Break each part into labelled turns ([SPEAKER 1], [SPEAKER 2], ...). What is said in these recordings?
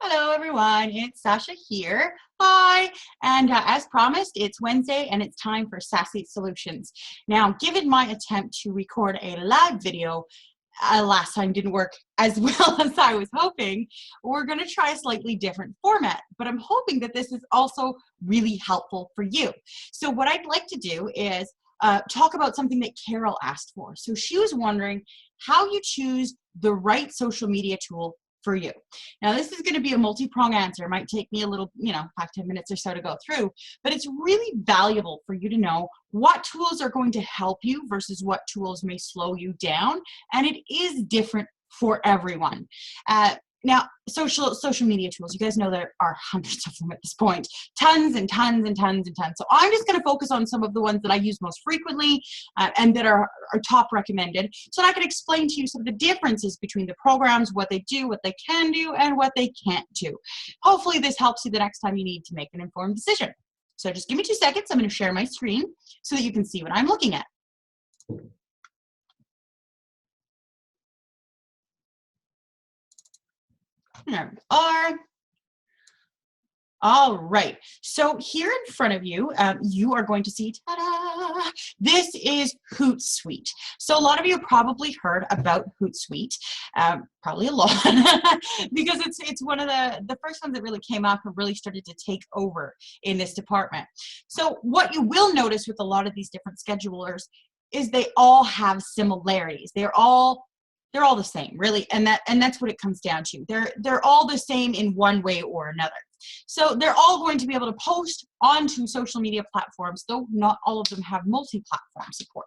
[SPEAKER 1] Hello everyone, it's Sasha here. Hi, and as promised, it's Wednesday and it's time for Sassy Solutions. Now, given my attempt to record a live video last time didn't work as well as I was hoping, we're going to try a slightly different format, but I'm hoping that this is also really helpful for you. So what I'd like to do is talk about something that Carol asked for. So she was wondering how you choose the right social media tool for you. Now, this is going to be a multi-pronged answer. It might take me a little, 5-10 minutes or so to go through, but it's really valuable for you to know what tools are going to help you versus what tools may slow you down, and it is different for everyone. Now, social media tools, you guys know there are hundreds of them at this point, tons and tons and tons and tons. So I'm just going to focus on some of the ones that I use most frequently and that are top recommended, so that I can explain to you some of the differences between the programs, what they do, what they can do, and what they can't do. Hopefully this helps you the next time you need to make an informed decision. So just give me 2 seconds. I'm going to share my screen so that you can see what I'm looking at. There we are. All right, so here in front of you, you are going to see, ta-da, this is HootSuite. So a lot of you have probably heard about HootSuite, probably a lot, because it's one of the first ones that really came up and really started to take over in this department. So what you will notice with a lot of these different schedulers is they all have similarities. They're all the same, really, and that's what it comes down to. They're all the same in one way or another. So they're all going to be able to post onto social media platforms, though not all of them have multi-platform support.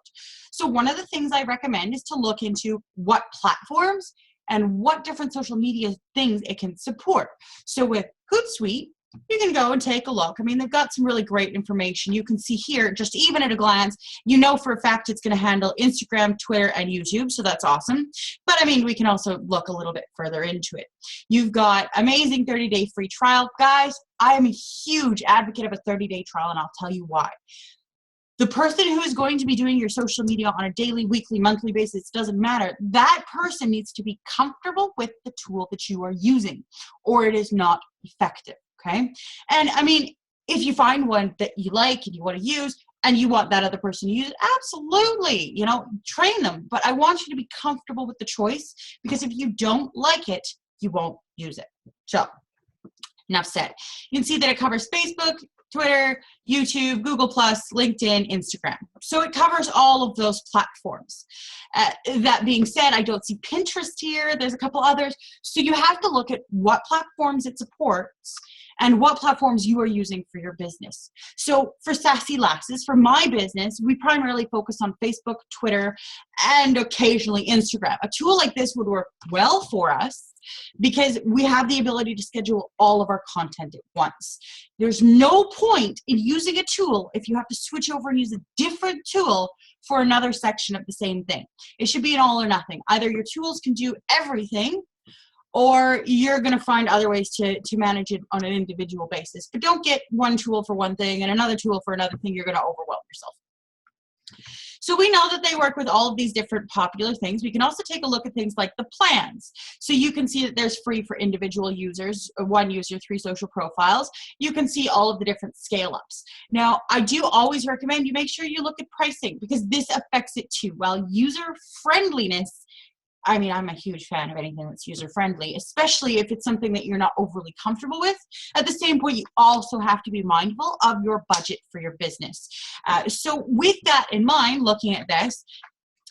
[SPEAKER 1] So one of the things I recommend is to look into what platforms and what different social media things it can support. So with HootSuite, you can go and take a look. I mean, they've got some really great information. You can see here, just even at a glance, you know for a fact it's going to handle Instagram, Twitter, and YouTube, so that's awesome. But I mean, we can also look a little bit further into it. You've got amazing 30-day free trial. Guys, I am a huge advocate of a 30-day trial, and I'll tell you why. The person who is going to be doing your social media on a daily, weekly, monthly basis, doesn't matter. That person needs to be comfortable with the tool that you are using, or it is not effective. Okay. And I mean, if you find one that you like and you want to use and you want that other person to use it, absolutely, train them. But I want you to be comfortable with the choice, because if you don't like it, you won't use it. So enough said. You can see that it covers Facebook, Twitter, YouTube, Google+, LinkedIn, Instagram. So it covers all of those platforms. That being said, I don't see Pinterest here. There's a couple others. So you have to look at what platforms it supports and what platforms you are using for your business. So for Sassy Lasses, for my business, we primarily focus on Facebook, Twitter, and occasionally Instagram. A tool like this would work well for us because we have the ability to schedule all of our content at once. There's no point in using a tool if you have to switch over and use a different tool for another section of the same thing. It should be an all or nothing. Either your tools can do everything, or you're going to find other ways to manage it on an individual basis. But don't get one tool for one thing and another tool for another thing. You're going to overwhelm yourself. So we know that they work with all of these different popular things. We can also take a look at things like the plans. So you can see that there's free for individual users, 1 user, 3 social profiles. You can see all of the different scale ups. Now, I do always recommend you make sure you look at pricing, because this affects it too. While user friendliness, I mean, I'm a huge fan of anything that's user-friendly, especially if it's something that you're not overly comfortable with. At the same point, you also have to be mindful of your budget for your business. So with that in mind, looking at this,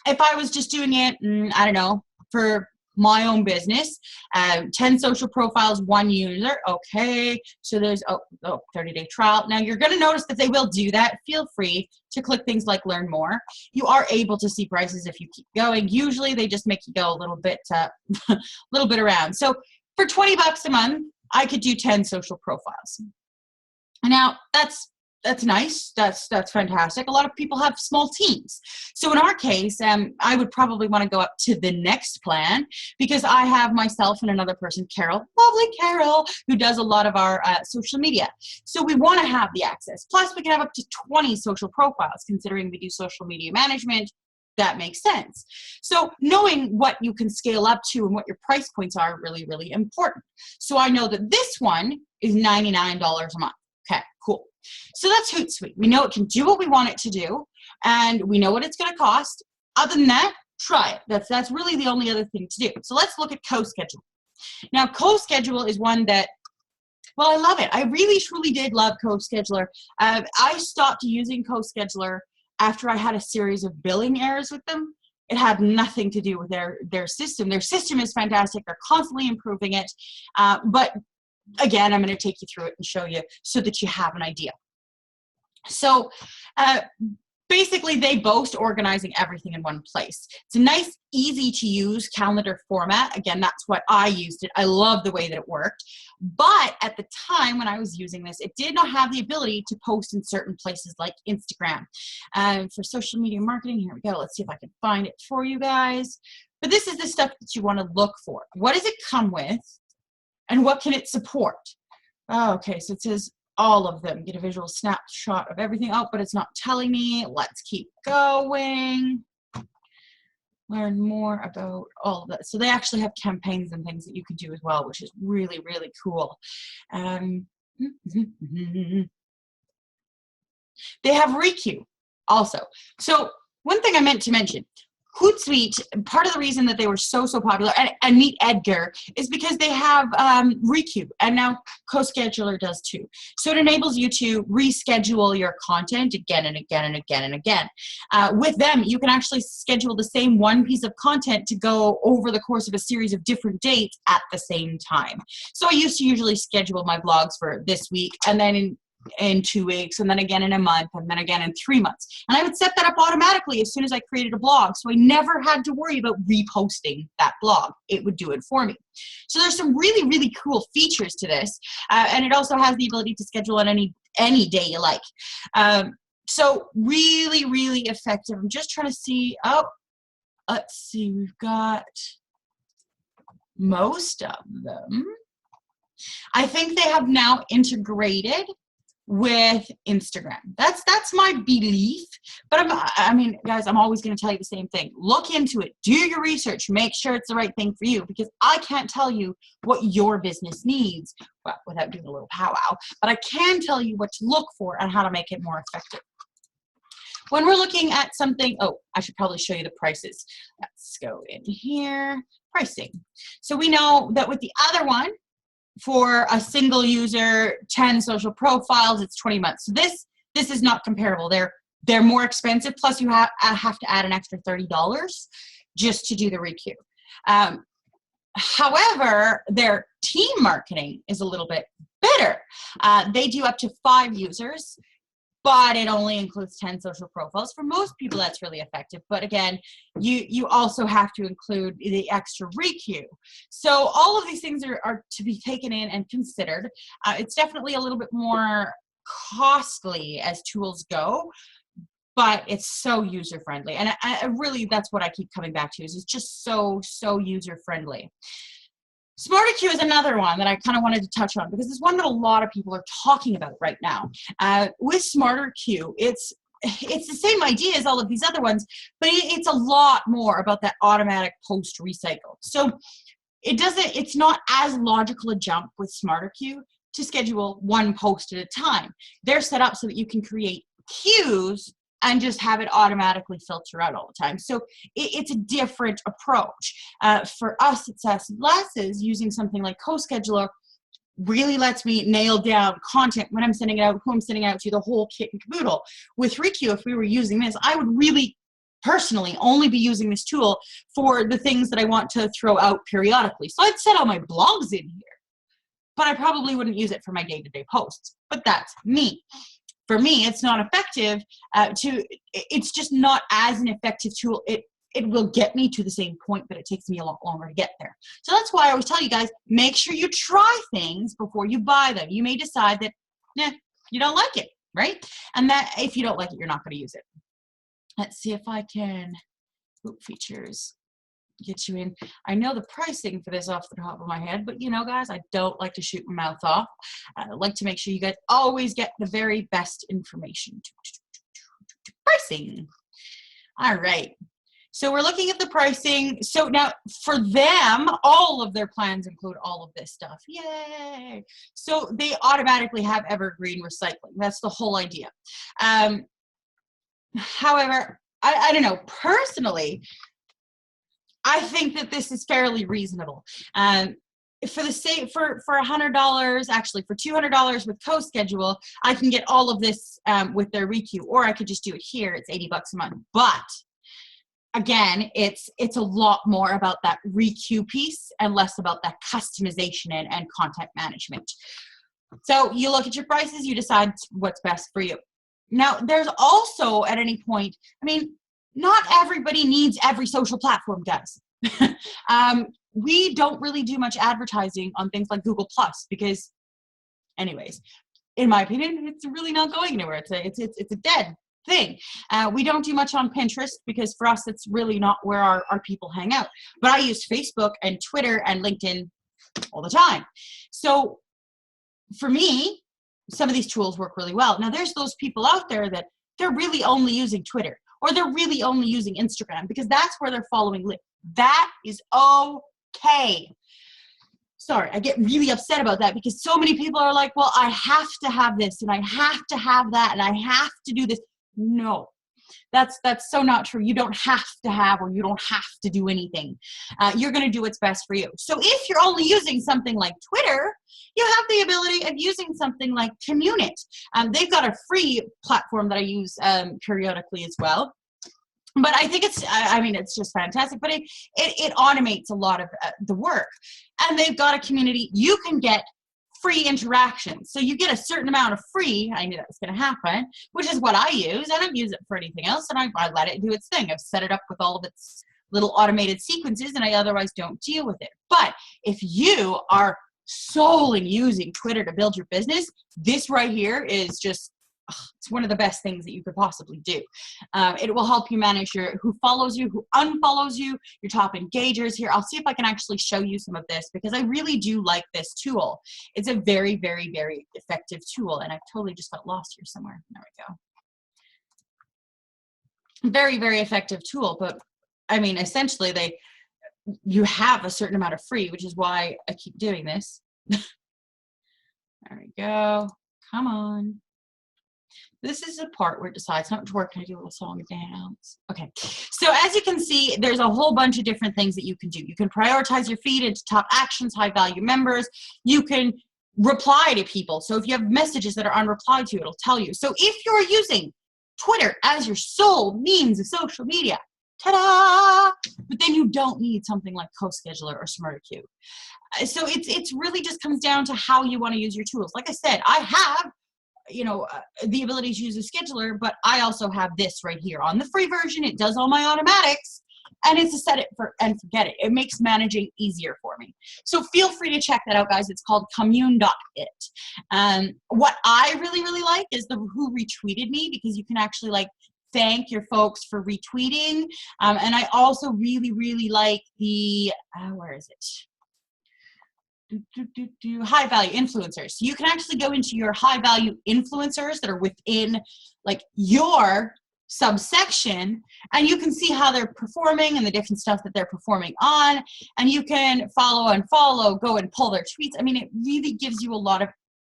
[SPEAKER 1] if I was just doing it, I don't know, for my own business, 10 social profiles, 1 user. Okay, so there's 30-day trial. Now you're going to notice that they will do that. Feel free to click things like learn more. You are able to see prices if you keep going. Usually they just make you go a little bit around. So for 20 bucks a month, I could do 10 social profiles. Now that's nice. That's fantastic. A lot of people have small teams. So in our case, I would probably want to go up to the next plan, because I have myself and another person, Carol, lovely Carol, who does a lot of our social media. So we want to have the access. Plus we can have up to 20 social profiles, considering we do social media management, that makes sense. So knowing what you can scale up to and what your price points are really, really important. So I know that this one is $99 a month. Okay, cool. So that's HootSuite. We know it can do what we want it to do, and we know what it's going to cost. Other than that, try it. That's really the only other thing to do. So let's look at CoSchedule. Now, CoSchedule is one that, well, I love it. I really, truly did love CoScheduler. I stopped using CoScheduler after I had a series of billing errors with them. It had nothing to do with their system. Their system is fantastic. They're constantly improving it. But again, I'm going to take you through it and show you so that you have an idea. So basically, they boast organizing everything in one place. It's a nice, easy to use calendar format. Again, that's what I used it. I love the way that it worked. But at the time when I was using this, it did not have the ability to post in certain places like Instagram. For social media marketing, here we go. Let's see if I can find it for you guys. But this is the stuff that you want to look for. What does it come with? And what can it support? Oh, okay, so it says all of them. Get a visual snapshot of everything. Oh, but it's not telling me. Let's keep going. Learn more about all of that. So they actually have campaigns and things that you can do as well, which is really, really cool. They have Requeue also. So one thing I meant to mention, HootSuite, part of the reason that they were so popular, and meet Edgar, is because they have Requeue, and now CoScheduler does too. So it enables you to reschedule your content again and again and again and again. With them, you can actually schedule the same one piece of content to go over the course of a series of different dates at the same time. So I used to usually schedule my blogs for this week, and then in 2 weeks, and then again in a month, and then again in 3 months. And I would set that up automatically as soon as I created a blog, so I never had to worry about reposting that blog. It would do it for me. So there's some really, really cool features to this, and it also has the ability to schedule on any day you like. So really, really effective. I'm just trying to see, oh, let's see, we've got most of them. I think they have now integrated with Instagram. That's my belief. But I mean, guys, I'm always going to tell you the same thing. Look into it. Do your research. Make sure it's the right thing for you, because I can't tell you what your business needs, well, without doing a little powwow, but I can tell you what to look for and how to make it more effective. When we're looking at something, oh, I should probably show you the prices. Let's go in here. Pricing. So we know that with the other one, for a single user, 10 social profiles, it's 20 months. So this is not comparable. They're more expensive. Plus, you have to add an extra $30 just to do the Requeue. However, their team marketing is a little bit better. They do up to 5 users, but it only includes 10 social profiles. For most people, that's really effective. But again, you also have to include the extra Requeue. So all of these things are to be taken in and considered. It's definitely a little bit more costly as tools go, but it's so user-friendly. And I really, that's what I keep coming back to, is it's just so user-friendly. SmarterQueue is another one that I kind of wanted to touch on, because it's one that a lot of people are talking about right now. With SmarterQueue, it's the same idea as all of these other ones, but it's a lot more about that automatic post recycle. So it's not as logical a jump with SmarterQueue to schedule one post at a time. They're set up so that you can create queues and just have it automatically filter out all the time. So it's a different approach. For us at Sassy Glasses, using something like CoScheduler really lets me nail down content when I'm sending it out, who I'm sending it out to, the whole kit and caboodle. With Requeue, if we were using this, I would really personally only be using this tool for the things that I want to throw out periodically. So I'd set all my blogs in here, but I probably wouldn't use it for my day-to-day posts. But that's me. For me, it's not effective. It's just not as an effective tool. It will get me to the same point, but it takes me a lot longer to get there. So that's why I always tell you guys, make sure you try things before you buy them. You may decide that, nah, you don't like it, right? And that if you don't like it, you're not going to use it. Let's see if I can, features, get you in. I know the pricing for this off the top of my head, but you know, guys, I don't like to shoot my mouth off. I like to make sure you guys always get the very best information. Pricing. All right. So we're looking at the pricing. So now for them, all of their plans include all of this stuff. Yay. So they automatically have evergreen recycling. That's the whole idea. However, I don't know, personally, I think that this is fairly reasonable. For the same, for $100, actually for $200 with CoSchedule, I can get all of this with their requeue, or I could just do it here. It's $80 a month. But again, it's a lot more about that requeue piece and less about that customization and content management. So you look at your prices, you decide what's best for you. Now, there's also at any point, I mean, not everybody needs every social platform, guys. We don't really do much advertising on things like Google Plus because, anyways, in my opinion, it's really not going anywhere. It's a dead thing. We don't do much on Pinterest because for us, it's really not where our people hang out. But I use Facebook and Twitter and LinkedIn all the time. So for me, some of these tools work really well. Now, there's those people out there that they're really only using Twitter or they're really only using Instagram because that's where they're following links. That is okay. Sorry, I get really upset about that because so many people are like, well, I have to have this and I have to have that and I have to do this. No, that's so not true. You don't have to have or you don't have to do anything. You're going to do what's best for you. So if you're only using something like Twitter, you have the ability of using something like Communit. They've got a free platform that I use periodically as well. But I think it's just fantastic. But it automates a lot of the work. And they've got a community. You can get free interactions. So you get a certain amount of free. I knew that was going to happen, which is what I use. I don't use it for anything else. And I let it do its thing. I've set it up with all of its little automated sequences and I otherwise don't deal with it. But if you are solely using Twitter to build your business, this right here is just, it's one of the best things that you could possibly do. It will help you manage who follows you, who unfollows you, your top engagers. Here, I'll see if I can actually show you some of this because I really do like this tool. It's a very, very, very effective tool. And I've totally just got lost here somewhere. There we go. Very, very effective tool. But I mean, essentially, you have a certain amount of free, which is why I keep doing this. There we go. Come on. This is the part where it decides not to work. Can I do a little song and dance? Okay. So as you can see, there's a whole bunch of different things that you can do. You can prioritize your feed into top actions, high value members. You can reply to people. So if you have messages that are unreplied to, it'll tell you. So if you're using Twitter as your sole means of social media, ta-da! But then you don't need something like CoScheduler or SmarterQ. So it's really just comes down to how you want to use your tools. Like I said, I have the ability to use a scheduler, but I also have this right here. On the free version, it does all my automatics, and it's a set it and forget it. It makes managing easier for me. So feel free to check that out, guys. It's called commune.it. What I really, really like is who retweeted me, because you can actually thank your folks for retweeting. And I also really, really like the, where is it? High value influencers. So you can actually go into your high value influencers that are within your subsection, and you can see how they're performing and the different stuff that they're performing on, and you can follow and go and pull their tweets. I mean, it really gives you a lot of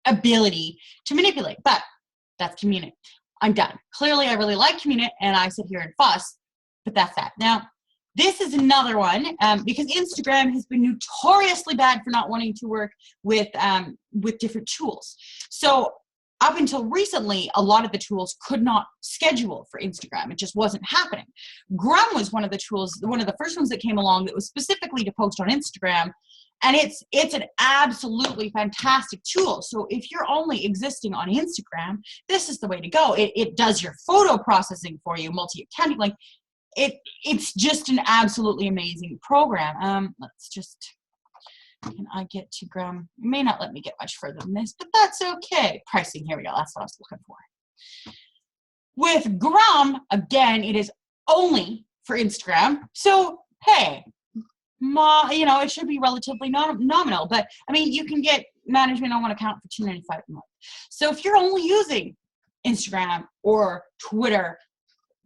[SPEAKER 1] ability to manipulate, but that's Communit. I'm done. Clearly, I really like Communit, and I sit here and fuss, but that's that. Now, this is another one because Instagram has been notoriously bad for not wanting to work with different tools. So up until recently, a lot of the tools could not schedule for Instagram. It just wasn't happening. Grum was one of the tools, one of the first ones that came along that was specifically to post on Instagram. And it's an absolutely fantastic tool. So if you're only existing on Instagram, this is the way to go. It does your photo processing for you, multi-accounting, it's just an absolutely amazing program. Let's just, can I get to Grum? It may not let me get much further than this, but that's okay. Pricing, here we go. That's what I was looking for. With Grum, again, it is only for Instagram. So, hey, it should be relatively nominal, but I mean, you can get management on one account for $2.95 a month. So if you're only using Instagram or Twitter,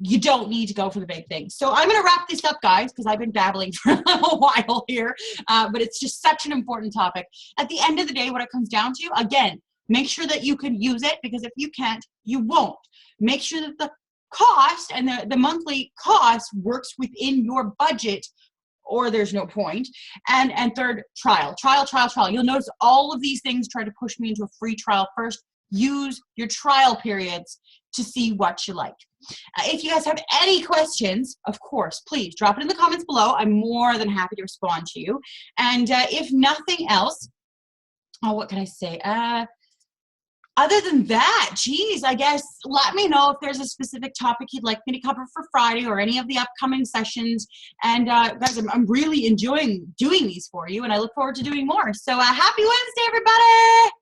[SPEAKER 1] you don't need to go for the big things. So I'm going to wrap this up, guys, because I've been babbling for a little while here, but it's just such an important topic. At the end of the day, what it comes down to, again, make sure that you can use it, because if you can't, you won't. Make sure that the cost and the monthly cost works within your budget, or there's no point. And third, trial. You'll notice all of these things try to push me into a free trial first. Use your trial periods to see what you like. If you guys have any questions, of course, please drop it in the comments below. I'm more than happy to respond to you. And if nothing else, oh, what can I say? Other than that, geez, I guess let me know if there's a specific topic you'd like me to cover for Friday or any of the upcoming sessions. And guys, I'm really enjoying doing these for you, and I look forward to doing more. So happy Wednesday, everybody!